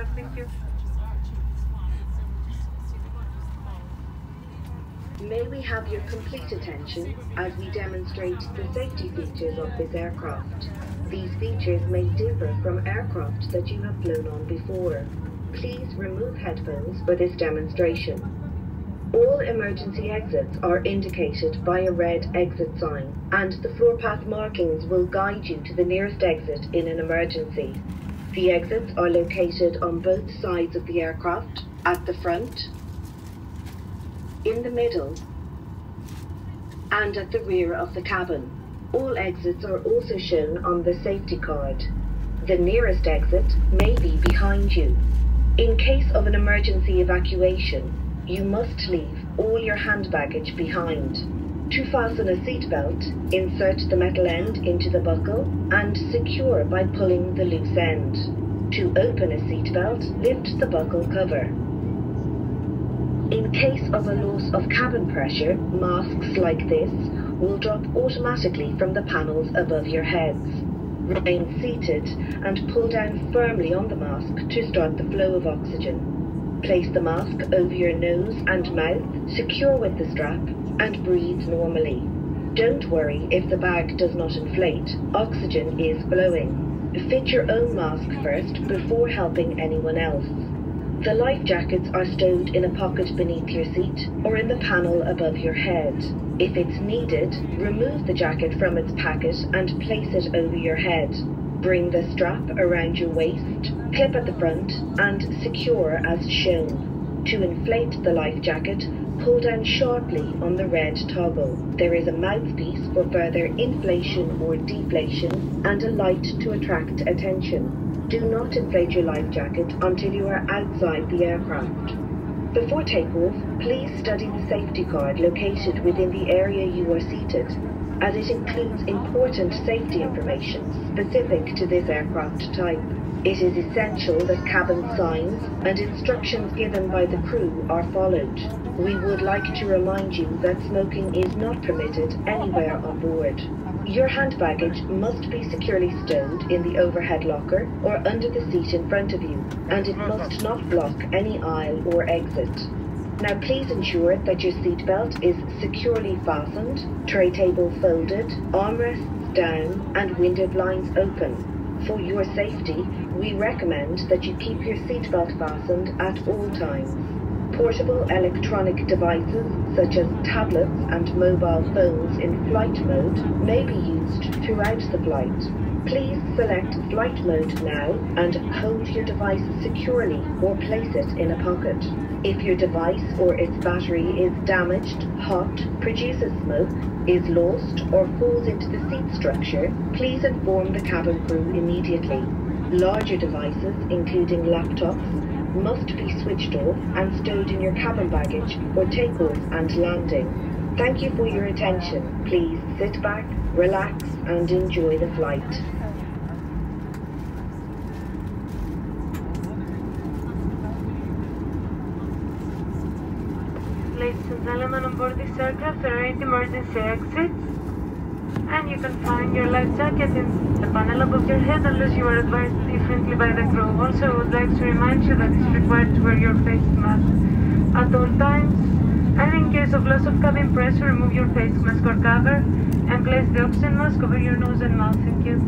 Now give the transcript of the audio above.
sir. Thank you. May we have your complete attention as we demonstrate the safety features of this aircraft. These features may differ from aircraft that you have flown on before. Please remove headphones for this demonstration. All emergency exits are indicated by a red exit sign, and the floor path markings will guide you to the nearest exit in an emergency. The exits are located on both sides of the aircraft, at the front, in the middle, and at the rear of the cabin. All exits are also shown on the safety card. The nearest exit may be behind you. In case of an emergency evacuation, you must leave all your hand baggage behind. To fasten a seatbelt, insert the metal end into the buckle and secure by pulling the loose end. To open a seatbelt, lift the buckle cover. In case of a loss of cabin pressure, masks like this will drop automatically from the panels above your heads. Remain seated and pull down firmly on the mask to start the flow of oxygen. Place the mask over your nose and mouth, secure with the strap, and breathe normally. Don't worry if the bag does not inflate. Oxygen is flowing. Fit your own mask first before helping anyone else. The life jackets are stowed in a pocket beneath your seat or in the panel above your head. If it's needed, remove the jacket from its packet and place it over your head. Bring the strap around your waist, clip at the front, and secure as shown. To inflate the life jacket, pull down sharply on the red toggle. There is a mouthpiece for further inflation or deflation and a light to attract attention. Do not inflate your life jacket until you are outside the aircraft. Before takeoff, please study the safety card located within the area you are seated, as it includes important safety information specific to this aircraft type. It is essential that cabin signs and instructions given by the crew are followed. We would like to remind you that smoking is not permitted anywhere on board. Your hand baggage must be securely stowed in the overhead locker or under the seat in front of you, and it must not block any aisle or exit. Now please ensure that your seatbelt is securely fastened, tray table folded, armrests down, and window blinds open. For your safety, we recommend that you keep your seatbelt fastened at all times. Portable electronic devices such as tablets and mobile phones in flight mode may be used throughout the flight. Please select flight mode now and hold your device securely or place it in a pocket. If your device or its battery is damaged, hot, produces smoke, is lost, or falls into the seat structure, please inform the cabin crew immediately. Larger devices, including laptops, must be switched off and stowed in your cabin baggage for takeoff and landing. Thank you for your attention. Please sit back, relax, and enjoy the flight. Ladies and gentlemen, on board this aircraft there are 8 emergency exits, and you can find your life jacket in the panel above your head unless you are advised differently by the crew. Also, I would like to remind you that it's required to wear your face mask at all times, and in case of loss of cabin pressure, remove your face mask or cover and place the oxygen mask over your nose and mouth. Thank you.